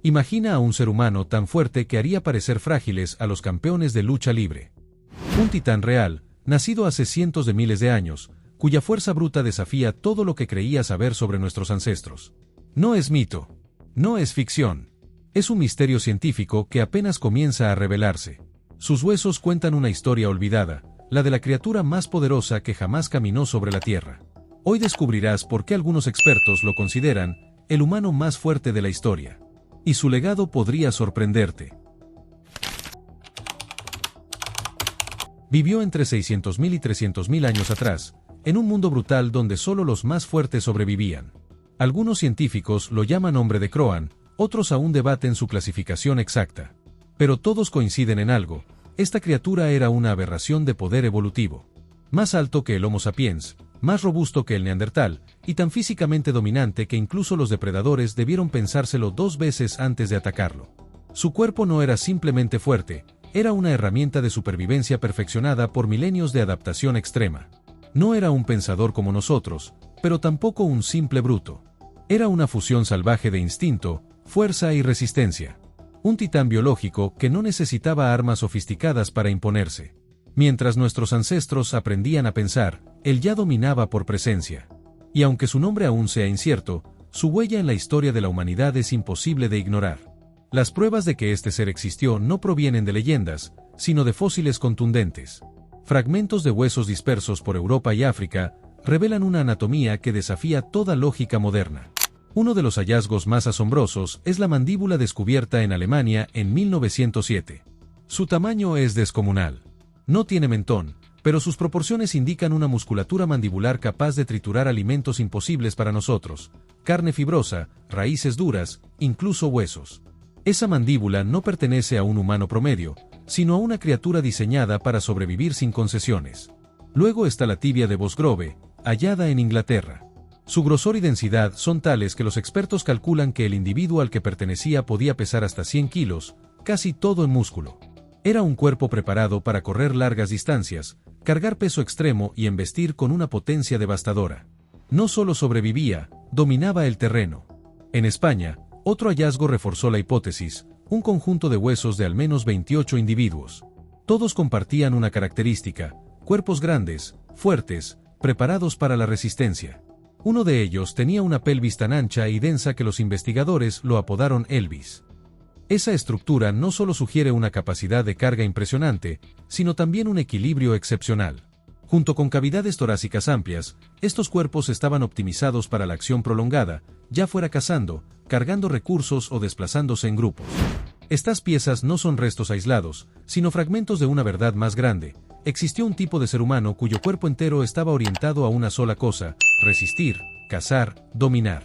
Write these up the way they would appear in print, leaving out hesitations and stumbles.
Imagina a un ser humano tan fuerte que haría parecer frágiles a los campeones de lucha libre. Un titán real, nacido hace cientos de miles de años, cuya fuerza bruta desafía todo lo que creía saber sobre nuestros ancestros. No es mito. No es ficción. Es un misterio científico que apenas comienza a revelarse. Sus huesos cuentan una historia olvidada, la de la criatura más poderosa que jamás caminó sobre la Tierra. Hoy descubrirás por qué algunos expertos lo consideran el humano más fuerte de la historia. Y su legado podría sorprenderte. Vivió entre 600.000 y 300.000 años atrás, en un mundo brutal donde solo los más fuertes sobrevivían. Algunos científicos lo llaman hombre de Croán, otros aún debaten su clasificación exacta. Pero todos coinciden en algo: esta criatura era una aberración de poder evolutivo. Más alto que el Homo sapiens, más robusto que el Neandertal, y tan físicamente dominante que incluso los depredadores debieron pensárselo 2 veces antes de atacarlo. Su cuerpo no era simplemente fuerte, era una herramienta de supervivencia perfeccionada por milenios de adaptación extrema. No era un pensador como nosotros, pero tampoco un simple bruto. Era una fusión salvaje de instinto, fuerza y resistencia. Un titán biológico que no necesitaba armas sofisticadas para imponerse. Mientras nuestros ancestros aprendían a pensar, él ya dominaba por presencia. Y aunque su nombre aún sea incierto, su huella en la historia de la humanidad es imposible de ignorar. Las pruebas de que este ser existió no provienen de leyendas, sino de fósiles contundentes. Fragmentos de huesos dispersos por Europa y África revelan una anatomía que desafía toda lógica moderna. Uno de los hallazgos más asombrosos es la mandíbula descubierta en Alemania en 1907. Su tamaño es descomunal. No tiene mentón, pero sus proporciones indican una musculatura mandibular capaz de triturar alimentos imposibles para nosotros: carne fibrosa, raíces duras, incluso huesos. Esa mandíbula no pertenece a un humano promedio, sino a una criatura diseñada para sobrevivir sin concesiones. Luego está la tibia de Bosgrove, hallada en Inglaterra. Su grosor y densidad son tales que los expertos calculan que el individuo al que pertenecía podía pesar hasta 100 kilos, casi todo en músculo. Era un cuerpo preparado para correr largas distancias, cargar peso extremo y embestir con una potencia devastadora. No solo sobrevivía, dominaba el terreno. En España, otro hallazgo reforzó la hipótesis: un conjunto de huesos de al menos 28 individuos. Todos compartían una característica: cuerpos grandes, fuertes, preparados para la resistencia. Uno de ellos tenía una pelvis tan ancha y densa que los investigadores lo apodaron Elvis. Esa estructura no solo sugiere una capacidad de carga impresionante, sino también un equilibrio excepcional. Junto con cavidades torácicas amplias, estos cuerpos estaban optimizados para la acción prolongada, ya fuera cazando, cargando recursos o desplazándose en grupos. Estas piezas no son restos aislados, sino fragmentos de una verdad más grande. Existió un tipo de ser humano cuyo cuerpo entero estaba orientado a una sola cosa: resistir, cazar, dominar.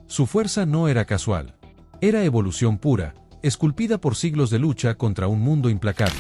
Su fuerza no era casual. Era evolución pura, esculpida por siglos de lucha contra un mundo implacable.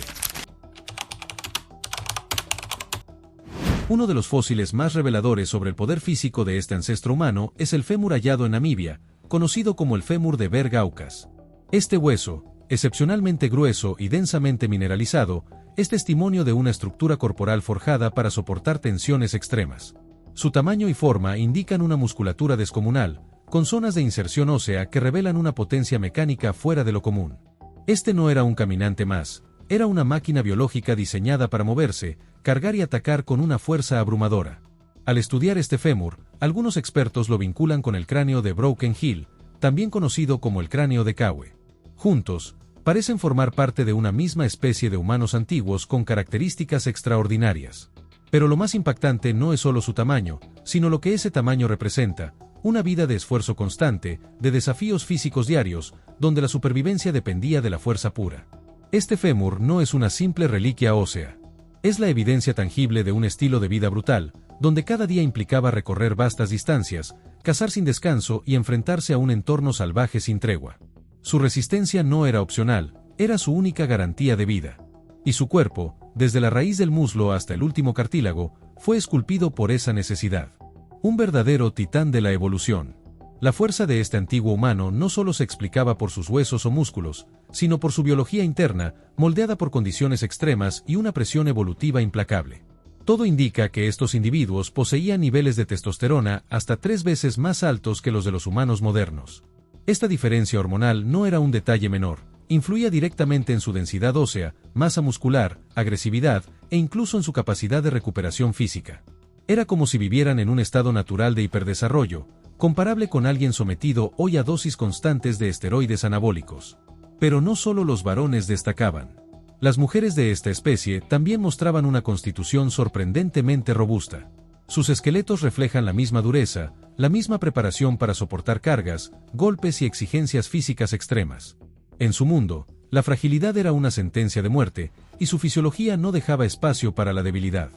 Uno de los fósiles más reveladores sobre el poder físico de este ancestro humano es el fémur hallado en Namibia, conocido como el fémur de Ver Gaucas. Este hueso, excepcionalmente grueso y densamente mineralizado, es testimonio de una estructura corporal forjada para soportar tensiones extremas. Su tamaño y forma indican una musculatura descomunal, con zonas de inserción ósea que revelan una potencia mecánica fuera de lo común. Este no era un caminante más, era una máquina biológica diseñada para moverse, cargar y atacar con una fuerza abrumadora. Al estudiar este fémur, algunos expertos lo vinculan con el cráneo de Broken Hill, también conocido como el cráneo de Kawe. Juntos, parecen formar parte de una misma especie de humanos antiguos con características extraordinarias. Pero lo más impactante no es solo su tamaño, sino lo que ese tamaño representa: una vida de esfuerzo constante, de desafíos físicos diarios, donde la supervivencia dependía de la fuerza pura. Este fémur no es una simple reliquia ósea. Es la evidencia tangible de un estilo de vida brutal, donde cada día implicaba recorrer vastas distancias, cazar sin descanso y enfrentarse a un entorno salvaje sin tregua. Su resistencia no era opcional, era su única garantía de vida. Y su cuerpo, desde la raíz del muslo hasta el último cartílago, fue esculpido por esa necesidad. Un verdadero titán de la evolución. La fuerza de este antiguo humano no solo se explicaba por sus huesos o músculos, sino por su biología interna, moldeada por condiciones extremas y una presión evolutiva implacable. Todo indica que estos individuos poseían niveles de testosterona hasta 3 veces más altos que los de los humanos modernos. Esta diferencia hormonal no era un detalle menor, influía directamente en su densidad ósea, masa muscular, agresividad e incluso en su capacidad de recuperación física. Era como si vivieran en un estado natural de hiperdesarrollo, comparable con alguien sometido hoy a dosis constantes de esteroides anabólicos. Pero no solo los varones destacaban. Las mujeres de esta especie también mostraban una constitución sorprendentemente robusta. Sus esqueletos reflejan la misma dureza, la misma preparación para soportar cargas, golpes y exigencias físicas extremas. En su mundo, la fragilidad era una sentencia de muerte, y su fisiología no dejaba espacio para la debilidad.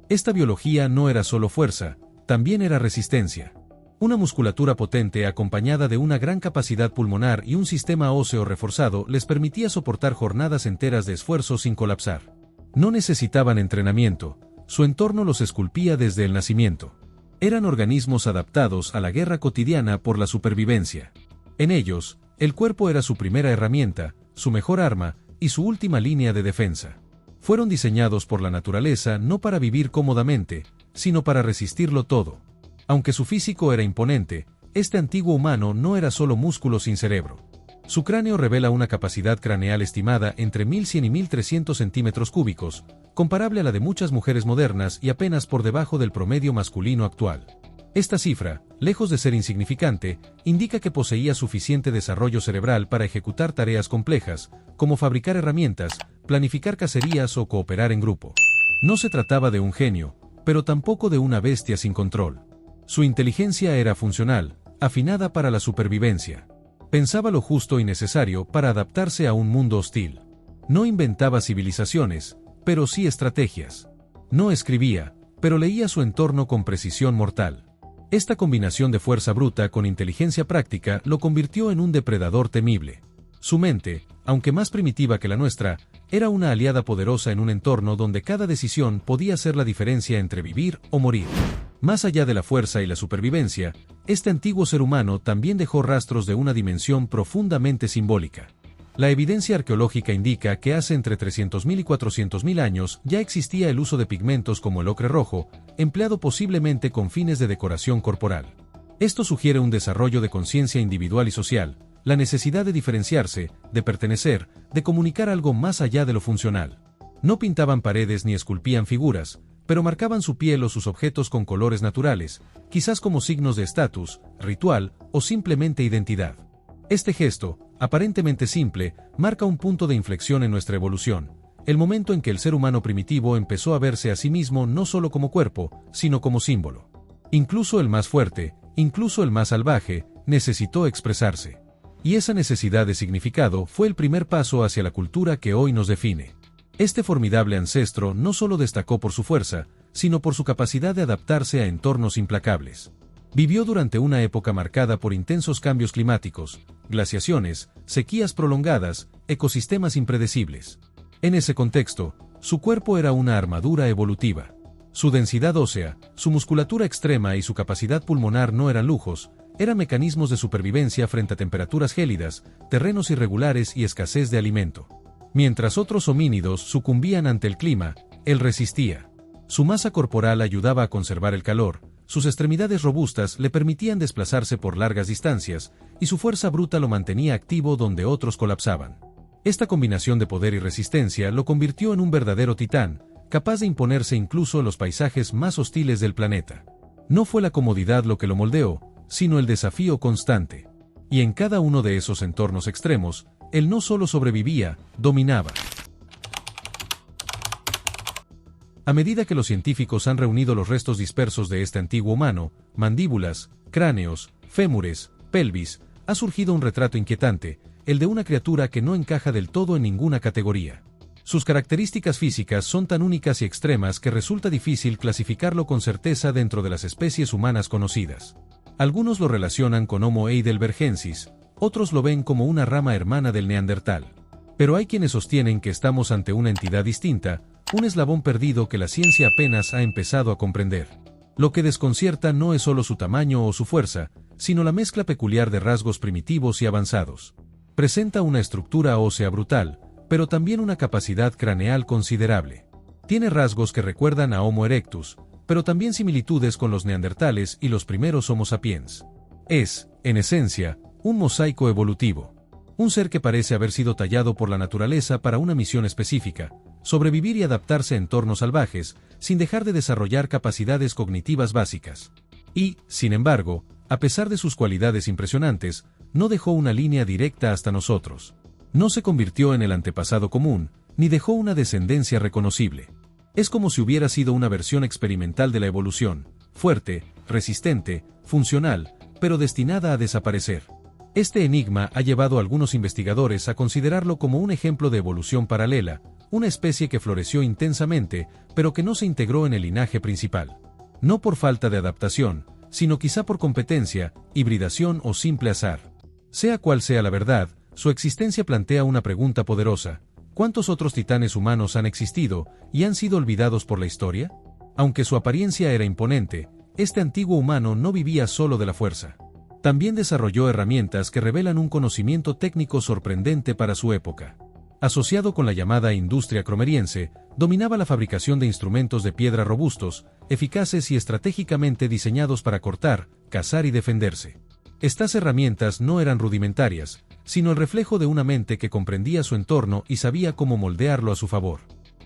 Esta biología no era solo fuerza, también era resistencia. Una musculatura potente acompañada de una gran capacidad pulmonar y un sistema óseo reforzado les permitía soportar jornadas enteras de esfuerzo sin colapsar. No necesitaban entrenamiento, su entorno los esculpía desde el nacimiento. Eran organismos adaptados a la guerra cotidiana por la supervivencia. En ellos, el cuerpo era su primera herramienta, su mejor arma y su última línea de defensa. Fueron diseñados por la naturaleza no para vivir cómodamente, sino para resistirlo todo. Aunque su físico era imponente, este antiguo humano no era solo músculo sin cerebro. Su cráneo revela una capacidad craneal estimada entre 1100 y 1300 centímetros cúbicos, comparable a la de muchas mujeres modernas y apenas por debajo del promedio masculino actual. Esta cifra, lejos de ser insignificante, indica que poseía suficiente desarrollo cerebral para ejecutar tareas complejas, como fabricar herramientas, planificar cacerías o cooperar en grupo. No se trataba de un genio, pero tampoco de una bestia sin control. Su inteligencia era funcional, afinada para la supervivencia. Pensaba lo justo y necesario para adaptarse a un mundo hostil. No inventaba civilizaciones, pero sí estrategias. No escribía, pero leía su entorno con precisión mortal. Esta combinación de fuerza bruta con inteligencia práctica lo convirtió en un depredador temible. Su mente, aunque más primitiva que la nuestra, era una aliada poderosa en un entorno donde cada decisión podía hacer la diferencia entre vivir o morir. Más allá de la fuerza y la supervivencia, este antiguo ser humano también dejó rastros de una dimensión profundamente simbólica. La evidencia arqueológica indica que hace entre 300.000 y 400.000 años ya existía el uso de pigmentos como el ocre rojo, empleado posiblemente con fines de decoración corporal. Esto sugiere un desarrollo de conciencia individual y social, la necesidad de diferenciarse, de pertenecer, de comunicar algo más allá de lo funcional. No pintaban paredes ni esculpían figuras, pero marcaban su piel o sus objetos con colores naturales, quizás como signos de estatus, ritual o simplemente identidad. Este gesto, aparentemente simple, marca un punto de inflexión en nuestra evolución, el momento en que el ser humano primitivo empezó a verse a sí mismo no solo como cuerpo, sino como símbolo. Incluso el más fuerte, incluso el más salvaje, necesitó expresarse. Y esa necesidad de significado fue el primer paso hacia la cultura que hoy nos define. Este formidable ancestro no solo destacó por su fuerza, sino por su capacidad de adaptarse a entornos implacables. Vivió durante una época marcada por intensos cambios climáticos, glaciaciones, sequías prolongadas, ecosistemas impredecibles. En ese contexto, su cuerpo era una armadura evolutiva. Su densidad ósea, su musculatura extrema y su capacidad pulmonar no eran lujos, eran mecanismos de supervivencia frente a temperaturas gélidas, terrenos irregulares y escasez de alimento. Mientras otros homínidos sucumbían ante el clima, él resistía. Su masa corporal ayudaba a conservar el calor, sus extremidades robustas le permitían desplazarse por largas distancias, y su fuerza bruta lo mantenía activo donde otros colapsaban. Esta combinación de poder y resistencia lo convirtió en un verdadero titán, capaz de imponerse incluso en los paisajes más hostiles del planeta. No fue la comodidad lo que lo moldeó, sino el desafío constante. Y en cada uno de esos entornos extremos, él no solo sobrevivía, dominaba. A medida que los científicos han reunido los restos dispersos de este antiguo humano, mandíbulas, cráneos, fémures, pelvis, ha surgido un retrato inquietante, el de una criatura que no encaja del todo en ninguna categoría. Sus características físicas son tan únicas y extremas que resulta difícil clasificarlo con certeza dentro de las especies humanas conocidas. Algunos lo relacionan con Homo heidelbergensis, otros lo ven como una rama hermana del Neandertal. Pero hay quienes sostienen que estamos ante una entidad distinta, un eslabón perdido que la ciencia apenas ha empezado a comprender. Lo que desconcierta no es solo su tamaño o su fuerza, sino la mezcla peculiar de rasgos primitivos y avanzados. Presenta una estructura ósea brutal, pero también una capacidad craneal considerable. Tiene rasgos que recuerdan a Homo erectus, pero también similitudes con los neandertales y los primeros Homo sapiens. Es, en esencia, Un mosaico evolutivo. Un ser que parece haber sido tallado por la naturaleza para una misión específica: sobrevivir y adaptarse a entornos salvajes, sin dejar de desarrollar capacidades cognitivas básicas. Y, sin embargo, a pesar de sus cualidades impresionantes, no dejó una línea directa hasta nosotros. No se convirtió en el antepasado común, ni dejó una descendencia reconocible. Es como si hubiera sido una versión experimental de la evolución, fuerte, resistente, funcional, pero destinada a desaparecer. Este enigma ha llevado a algunos investigadores a considerarlo como un ejemplo de evolución paralela, una especie que floreció intensamente, pero que no se integró en el linaje principal. No por falta de adaptación, sino quizá por competencia, hibridación o simple azar. Sea cual sea la verdad, su existencia plantea una pregunta poderosa: ¿cuántos otros titanes humanos han existido y han sido olvidados por la historia? Aunque su apariencia era imponente, este antiguo humano no vivía solo de la fuerza. También desarrolló herramientas que revelan un conocimiento técnico sorprendente para su época. Asociado con la llamada industria cromeriense, dominaba la fabricación de instrumentos de piedra robustos, eficaces y estratégicamente diseñados para cortar, cazar y defenderse. Estas herramientas no eran rudimentarias, sino el reflejo de una mente que comprendía su entorno y sabía cómo moldearlo a su favor.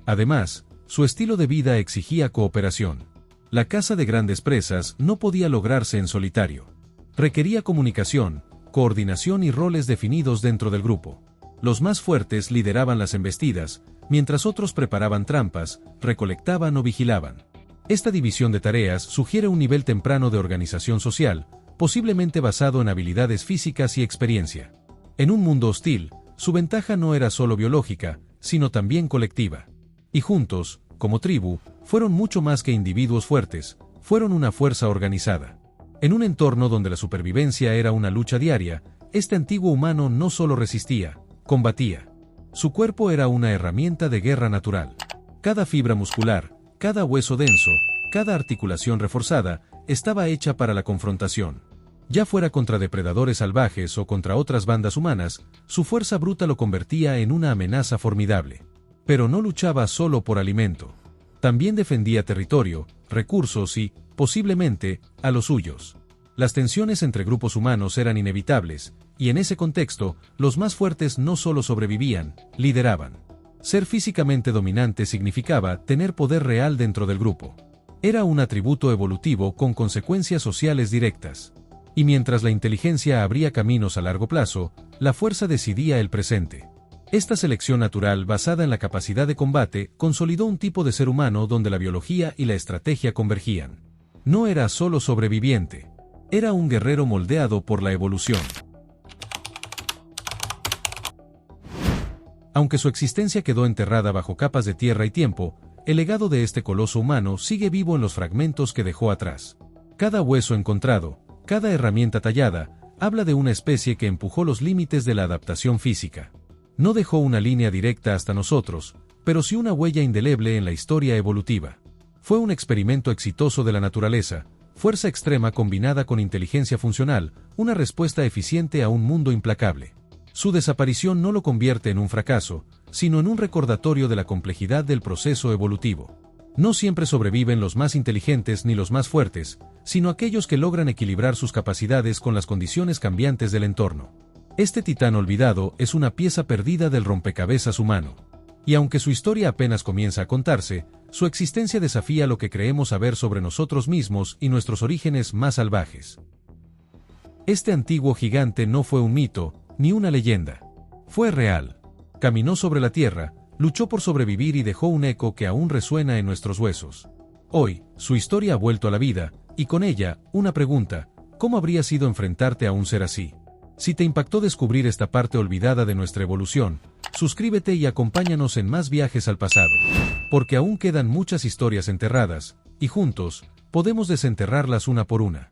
Además, su estilo de vida exigía cooperación. La caza de grandes presas no podía lograrse en solitario. Requería comunicación, coordinación y roles definidos dentro del grupo. Los más fuertes lideraban las embestidas, mientras otros preparaban trampas, recolectaban o vigilaban. Esta división de tareas sugiere un nivel temprano de organización social, posiblemente basado en habilidades físicas y experiencia. En un mundo hostil, su ventaja no era solo biológica, sino también colectiva. Y juntos, como tribu, fueron mucho más que individuos fuertes, fueron una fuerza organizada. En un entorno donde la supervivencia era una lucha diaria, este antiguo humano no solo resistía, combatía. Su cuerpo era una herramienta de guerra natural. Cada fibra muscular, cada hueso denso, cada articulación reforzada, estaba hecha para la confrontación. Ya fuera contra depredadores salvajes o contra otras bandas humanas, su fuerza bruta lo convertía en una amenaza formidable. Pero no luchaba solo por alimento. También defendía territorio, recursos y, posiblemente, a los suyos. Las tensiones entre grupos humanos eran inevitables, y en ese contexto, los más fuertes no solo sobrevivían, lideraban. Ser físicamente dominante significaba tener poder real dentro del grupo. Era un atributo evolutivo con consecuencias sociales directas. Y mientras la inteligencia abría caminos a largo plazo, la fuerza decidía el presente. Esta selección natural basada en la capacidad de combate consolidó un tipo de ser humano donde la biología y la estrategia convergían. No era solo sobreviviente. Era un guerrero moldeado por la evolución. Aunque su existencia quedó enterrada bajo capas de tierra y tiempo, el legado de este coloso humano sigue vivo en los fragmentos que dejó atrás. Cada hueso encontrado, cada herramienta tallada, habla de una especie que empujó los límites de la adaptación física. No dejó una línea directa hasta nosotros, pero sí una huella indeleble en la historia evolutiva. Fue un experimento exitoso de la naturaleza, fuerza extrema combinada con inteligencia funcional, una respuesta eficiente a un mundo implacable. Su desaparición no lo convierte en un fracaso, sino en un recordatorio de la complejidad del proceso evolutivo. No siempre sobreviven los más inteligentes ni los más fuertes, sino aquellos que logran equilibrar sus capacidades con las condiciones cambiantes del entorno. Este titán olvidado es una pieza perdida del rompecabezas humano. Y aunque su historia apenas comienza a contarse, su existencia desafía lo que creemos saber sobre nosotros mismos y nuestros orígenes más salvajes. Este antiguo gigante no fue un mito, ni una leyenda. Fue real. Caminó sobre la tierra, luchó por sobrevivir y dejó un eco que aún resuena en nuestros huesos. Hoy, su historia ha vuelto a la vida, y con ella, una pregunta: ¿cómo habría sido enfrentarte a un ser así? Si te impactó descubrir esta parte olvidada de nuestra evolución, suscríbete y acompáñanos en más viajes al pasado. Porque aún quedan muchas historias enterradas, y juntos, podemos desenterrarlas una por una.